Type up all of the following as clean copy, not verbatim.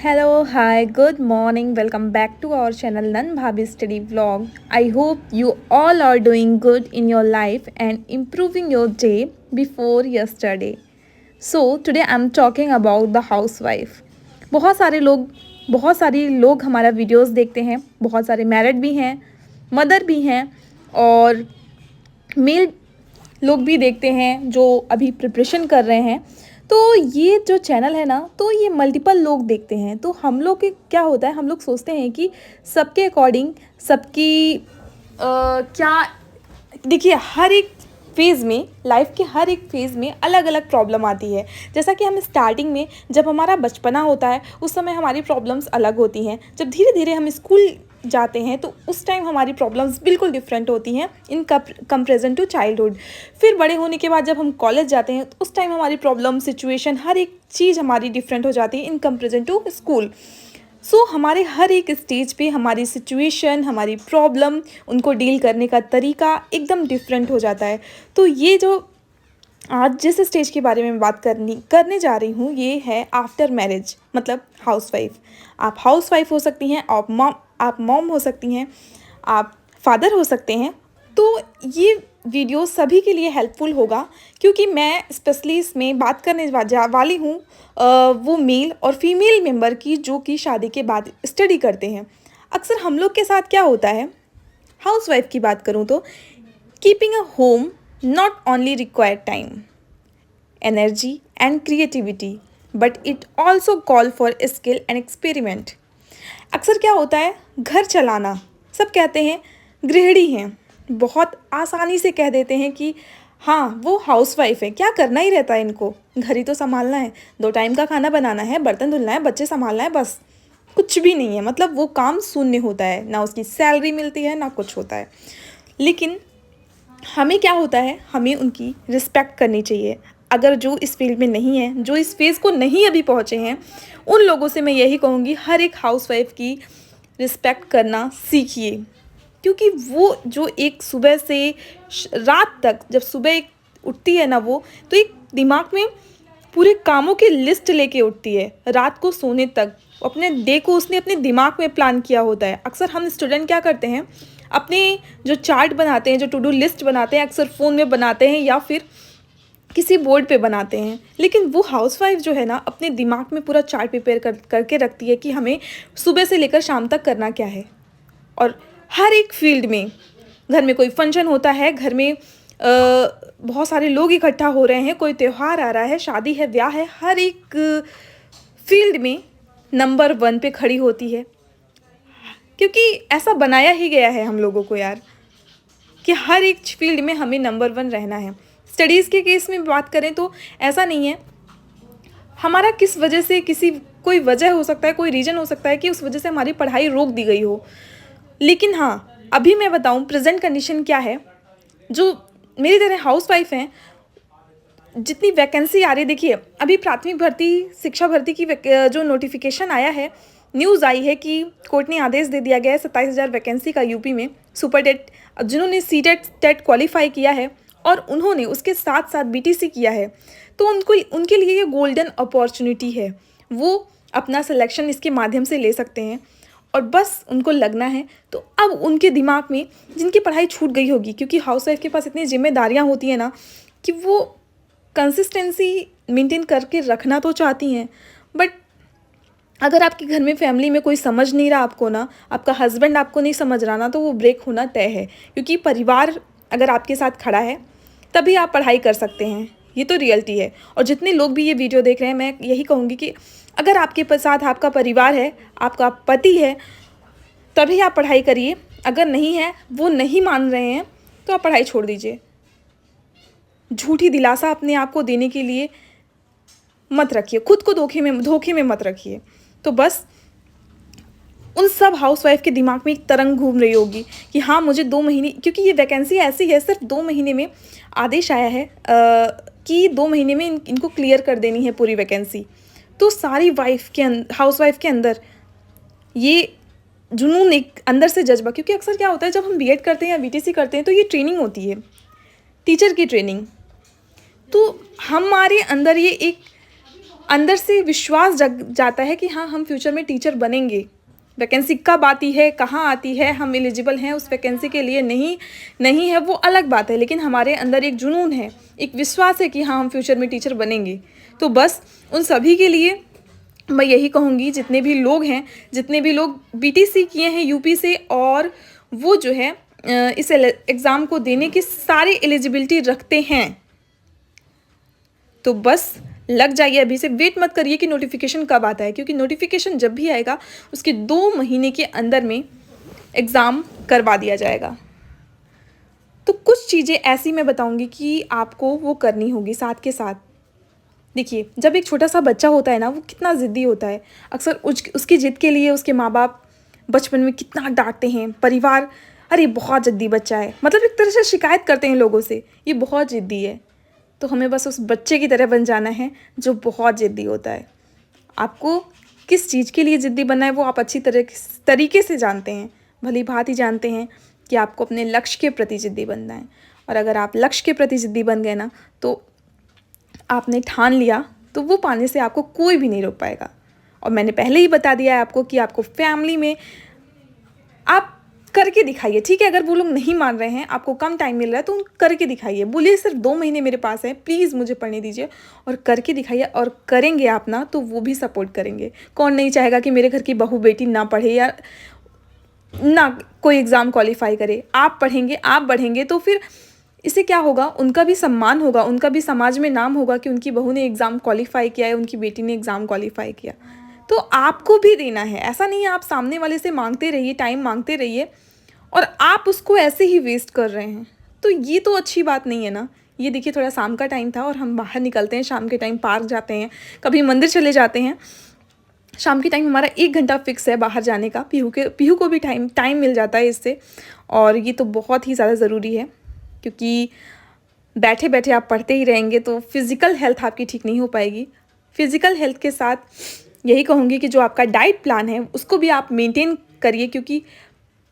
Hello, hi, good morning. Welcome back to our channel Nan Bhabhi Study Vlog. I hope you all are doing good in your life and improving your day before yesterday. So today I'm talking about the housewife. बहुत सारे लोग हमारा videos देखते हैं, बहुत सारे married भी हैं, मदर भी हैं और मेल लोग भी देखते हैं जो अभी प्रिपरेशन कर रहे हैं। तो ये जो चैनल है ना, तो ये मल्टीपल लोग देखते हैं। तो हम लोग के क्या होता है, हम लोग सोचते हैं कि सबके अकॉर्डिंग सबकी क्या, देखिए हर एक फेज़ में, लाइफ के हर एक फेज़ में अलग अलग प्रॉब्लम आती है। जैसा कि हम स्टार्टिंग में जब हमारा बचपना होता है उस समय हमारी प्रॉब्लम्स अलग होती हैं। जब धीरे धीरे हम स्कूल जाते हैं तो उस टाइम हमारी प्रॉब्लम्स बिल्कुल डिफरेंट होती हैं इन कंपेरिजन टू चाइल्डहुड। फिर बड़े होने के बाद जब हम कॉलेज जाते हैं तो उस टाइम हमारी प्रॉब्लम, सिचुएशन, हर एक चीज़ हमारी डिफरेंट हो जाती है इन कंपेरिजन टू स्कूल। सो हमारे हर एक स्टेज पे हमारी सिचुएशन, हमारी प्रॉब्लम, उनको डील करने का तरीका एकदम डिफरेंट हो जाता है। तो ये जो आज जिस स्टेज के बारे में बात करने जा रही हूँ ये है आफ्टर मैरिज, मतलब हाउसवाइफ। आप हाउसवाइफ हो सकती हैं, आप मॉम हो सकती हैं, आप फादर हो सकते हैं। तो ये वीडियो सभी के लिए हेल्पफुल होगा क्योंकि मैं स्पेशली इसमें बात करने वाली हूँ वो मेल और फीमेल मेंबर की जो कि शादी के बाद स्टडी करते हैं। अक्सर हम लोग के साथ क्या होता है, हाउसवाइफ की बात करूँ तो keeping a home not only require time, energy and creativity, but it also call for skill and experiment. अक्सर क्या होता है, घर चलाना, सब कहते हैं गृहिणी हैं, बहुत आसानी से कह देते हैं कि हाँ वो हाउसवाइफ है, क्या करना ही रहता है इनको, घर ही तो संभालना है, 2 टाइम का खाना बनाना है, बर्तन धुलना है, बच्चे संभालना है, बस कुछ भी नहीं है। मतलब वो काम शून्य होता है, ना उसकी सैलरी मिलती है ना कुछ होता है। लेकिन हमें क्या होता है, हमें उनकी रिस्पेक्ट करनी चाहिए। अगर जो इस फील्ड में नहीं है, जो इस फेज़ को नहीं अभी पहुँचे हैं, उन लोगों से मैं यही कहूँगी हर एक हाउसवाइफ की रिस्पेक्ट करना सीखिए। क्योंकि वो जो एक सुबह से रात तक, जब सुबह एक उठती है ना वो, तो एक दिमाग में पूरे कामों की लिस्ट लेके उठती है रात को सोने तक। अपने डे को उसने अपने दिमाग में प्लान किया होता है। अक्सर हम स्टूडेंट क्या करते हैं, अपने जो चार्ट बनाते हैं, जो टू डू लिस्ट बनाते हैं, अक्सर फ़ोन में बनाते हैं या फिर किसी बोर्ड पे बनाते हैं। लेकिन वो हाउसवाइफ जो है ना, अपने दिमाग में पूरा चार्ट प्रिपेयर करके रखती है कि हमें सुबह से लेकर शाम तक करना क्या है। और हर एक फील्ड में, घर में कोई फंक्शन होता है, घर में बहुत सारे लोग इकट्ठा हो रहे हैं, कोई त्यौहार आ रहा है, शादी है, ब्याह है, हर एक फील्ड में नंबर 1 पे खड़ी होती है। क्योंकि ऐसा बनाया ही गया है हम लोगों को यार, कि हर एक फील्ड में हमें नंबर 1 रहना है। स्टडीज़ के केस में बात करें तो ऐसा नहीं है, हमारा किस वजह से, कोई वजह हो सकता है, कोई रीज़न हो सकता है कि उस वजह से हमारी पढ़ाई रोक दी गई हो। लेकिन हाँ, अभी मैं बताऊँ प्रेजेंट कंडीशन क्या है। जो मेरी तरह हाउसवाइफ हैं, जितनी वैकेंसी आ रही है, देखिए अभी प्राथमिक भर्ती, शिक्षा भर्ती की जो नोटिफिकेशन आया है, न्यूज़ आई है कि कोर्ट ने आदेश दे दिया गया है 27,000 वैकेंसी का यूपी में। सुपर टेट जिन्होंने सीटेट टेट क्वालिफाई किया है और उन्होंने उसके साथ साथ बीटीसी किया है, तो उनके लिए ये गोल्डन अपॉर्चुनिटी है। वो अपना सिलेक्शन इसके माध्यम से ले सकते हैं और बस उनको लगना है। तो अब उनके दिमाग में, जिनकी पढ़ाई छूट गई होगी, क्योंकि हाउसवाइफ के पास इतनी जिम्मेदारियाँ होती हैं ना कि वो कंसिस्टेंसी मेंटेन करके रखना तो चाहती हैं, बट अगर आपके घर में फैमिली में कोई समझ नहीं रहा आपको ना, आपका हस्बैंड आपको नहीं समझ रहा ना, तो वो ब्रेक होना तय है। क्योंकि परिवार अगर आपके साथ खड़ा है तभी आप पढ़ाई कर सकते हैं, ये तो रियलिटी है। और जितने लोग भी ये वीडियो देख रहे हैं, मैं यही कहूँगी कि अगर आपके साथ आपका परिवार है, आपका पति है, तभी आप पढ़ाई करिए। अगर नहीं है, वो नहीं मान रहे हैं, तो आप पढ़ाई छोड़ दीजिए। झूठी दिलासा अपने आप को देने के लिए मत रखिए, खुद को धोखे में मत रखिए। तो बस उन सब हाउसवाइफ के दिमाग में एक तरंग घूम रही होगी कि हाँ मुझे 2 महीने, क्योंकि ये वैकेंसी ऐसी है, सिर्फ 2 महीने में आदेश आया है कि 2 महीने में इनको क्लियर कर देनी है पूरी वैकेंसी। तो सारी हाउसवाइफ के अंदर ये जुनून, एक अंदर से जज्बा, क्योंकि अक्सर क्या होता है जब हम बीएड करते हैं या बीटीसी करते हैं तो ये ट्रेनिंग होती है, टीचर की ट्रेनिंग। तो हमारे अंदर ये एक अंदर से विश्वास जग जाता है कि हाँ, हम फ्यूचर में टीचर बनेंगे। वैकेंसी कब आती है, कहाँ आती है, हम एलिजिबल हैं उस वैकेंसी के लिए, नहीं है वो अलग बात है, लेकिन हमारे अंदर एक जुनून है, एक विश्वास है कि हाँ, हम फ्यूचर में टीचर बनेंगे। तो बस उन सभी के लिए मैं यही कहूँगी, जितने भी लोग हैं, जितने भी लोग बीटीसी किए हैं यूपी से और वो जो है इस एग्ज़ाम को देने की सारी एलिजिबिलिटी रखते हैं, तो बस लग जाइए अभी से। वेट मत करिए कि नोटिफिकेशन कब आता है, क्योंकि नोटिफिकेशन जब भी आएगा उसके 2 महीने के अंदर में एग्ज़ाम करवा दिया जाएगा। तो कुछ चीज़ें ऐसी मैं बताऊंगी कि आपको वो करनी होगी साथ के साथ। देखिए, जब एक छोटा सा बच्चा होता है ना, वो कितना ज़िद्दी होता है। अक्सर उसकी ज़िद के लिए उसके माँ बाप बचपन में कितना डांटते हैं, परिवार, अरे बहुत ज़िद्दी बच्चा है, मतलब एक तरह से शिकायत करते हैं लोगों से, ये बहुत ज़िद्दी है। तो हमें बस उस बच्चे की तरह बन जाना है जो बहुत ज़िद्दी होता है। आपको किस चीज़ के लिए ज़िद्दी बनना है वो आप अच्छी तरीके से जानते हैं, भली भांति जानते हैं कि आपको अपने लक्ष्य के प्रति ज़िद्दी बनना है। और अगर आप लक्ष्य के प्रति ज़िद्दी बन गए ना, तो आपने ठान लिया तो वो पाने से आपको कोई भी नहीं रोक पाएगा। और मैंने पहले ही बता दिया है आपको कि आपको फैमिली में आप करके दिखाइए, ठीक है। अगर वो लोग नहीं मान रहे हैं, आपको कम टाइम मिल रहा है, तो करके दिखाइए। बोलिए सिर्फ 2 महीने मेरे पास है, प्लीज़ मुझे पढ़ने दीजिए, और करके दिखाइए। और करेंगे आप ना, तो वो भी सपोर्ट करेंगे। कौन नहीं चाहेगा कि मेरे घर की बहू बेटी ना पढ़े या ना कोई एग्ज़ाम क्वालिफाई करे। आप पढ़ेंगे, आप बढ़ेंगे, तो फिर इससे क्या होगा, उनका भी सम्मान होगा, उनका भी समाज में नाम होगा कि उनकी बहू ने एग्ज़ाम क्वालिफाई किया है, उनकी बेटी ने एग्ज़ाम क्वालिफाई किया। तो आपको भी देना है। ऐसा नहीं है आप सामने वाले से मांगते रहिए, टाइम मांगते रहिए और आप उसको ऐसे ही वेस्ट कर रहे हैं, तो ये तो अच्छी बात नहीं है ना। ये देखिए, थोड़ा शाम का टाइम था और हम बाहर निकलते हैं, शाम के टाइम पार्क जाते हैं, कभी मंदिर चले जाते हैं। शाम के टाइम हमारा 1 घंटा फिक्स है बाहर जाने का। पीहू को भी टाइम मिल जाता है इससे, और ये तो बहुत ही ज़्यादा ज़रूरी है, क्योंकि बैठे बैठे आप पढ़ते ही रहेंगे तो फिज़िकल हेल्थ आपकी ठीक नहीं हो पाएगी। फिज़िकल हेल्थ के साथ यही कहूँगी कि जो आपका डाइट प्लान है उसको भी आप मेंटेन करिए, क्योंकि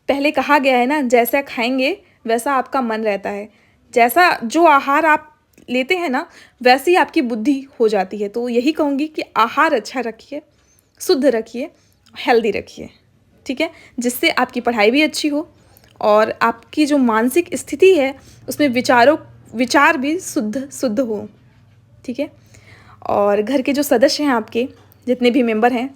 पहले कहा गया है ना, जैसा खाएंगे वैसा आपका मन रहता है। जैसा जो आहार आप लेते हैं ना, वैसे ही आपकी बुद्धि हो जाती है। तो यही कहूँगी कि आहार अच्छा रखिए, शुद्ध रखिए, हेल्दी रखिए, ठीक है, जिससे आपकी पढ़ाई भी अच्छी हो और आपकी जो मानसिक स्थिति है उसमें विचार भी शुद्ध हो, ठीक है। और घर के जो सदस्य हैं, आपके जितने भी मेंबर हैं,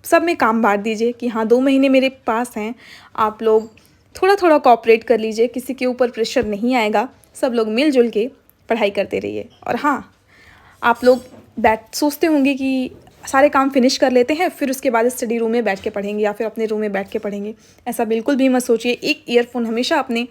सब में काम बांट दीजिए कि हाँ, 2 महीने मेरे पास हैं, आप लोग थोड़ा थोड़ा कोऑपरेट कर लीजिए, किसी के ऊपर प्रेशर नहीं आएगा, सब लोग मिलजुल के पढ़ाई करते रहिए। और हाँ, आप लोग सोचते होंगे कि सारे काम फिनिश कर लेते हैं, फिर उसके बाद स्टडी रूम में बैठ के पढ़ेंगे या फिर अपने रूम में बैठ के पढ़ेंगे। ऐसा बिल्कुल भी मत सोचिए। एक ईयरफोन हमेशा अपने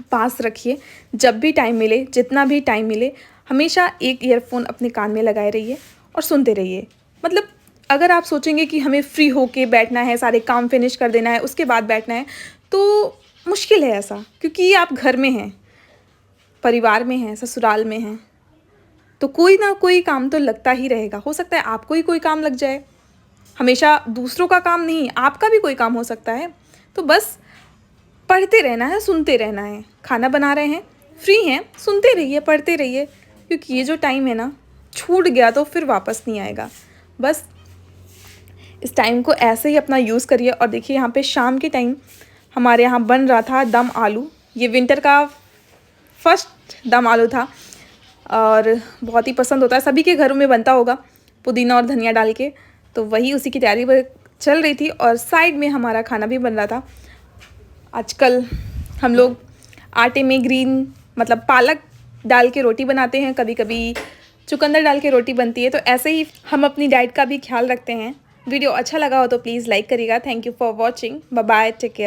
पास रखिए, जब भी टाइम मिले, जितना भी टाइम मिले, हमेशा एक ईयरफोन अपने कान में लगाए रहिए और सुनते रहिए। मतलब अगर आप सोचेंगे कि हमें फ्री होके बैठना है, सारे काम फिनिश कर देना है, उसके बाद बैठना है, तो मुश्किल है ऐसा, क्योंकि आप घर में हैं, परिवार में हैं, ससुराल में हैं, तो कोई ना कोई काम तो लगता ही रहेगा। हो सकता है आपको ही कोई काम लग जाए, हमेशा दूसरों का काम नहीं, आपका भी कोई काम हो सकता है। तो बस पढ़ते रहना है, सुनते रहना है। खाना बना रहे हैं, फ्री हैं, सुनते रहिए, पढ़ते रहिए, क्योंकि ये जो टाइम है ना, छूट गया तो फिर वापस नहीं आएगा। बस इस टाइम को ऐसे ही अपना यूज़ करिए। और देखिए, यहाँ पे शाम के टाइम हमारे यहाँ बन रहा था दम आलू। ये विंटर का फर्स्ट दम आलू था और बहुत ही पसंद होता है, सभी के घरों में बनता होगा, पुदीना और धनिया डाल के। तो वही उसी की तैयारी चल रही थी और साइड में हमारा खाना भी बन रहा था। आजकल हम लोग आटे में ग्रीन मतलब पालक डाल के रोटी बनाते हैं, कभी कभी चुकंदर डाल के रोटी बनती है। तो ऐसे ही हम अपनी डाइट का भी ख्याल रखते हैं। वीडियो अच्छा लगा हो तो प्लीज़ लाइक करिएगा। Thank you for watching. Bye bye, take care.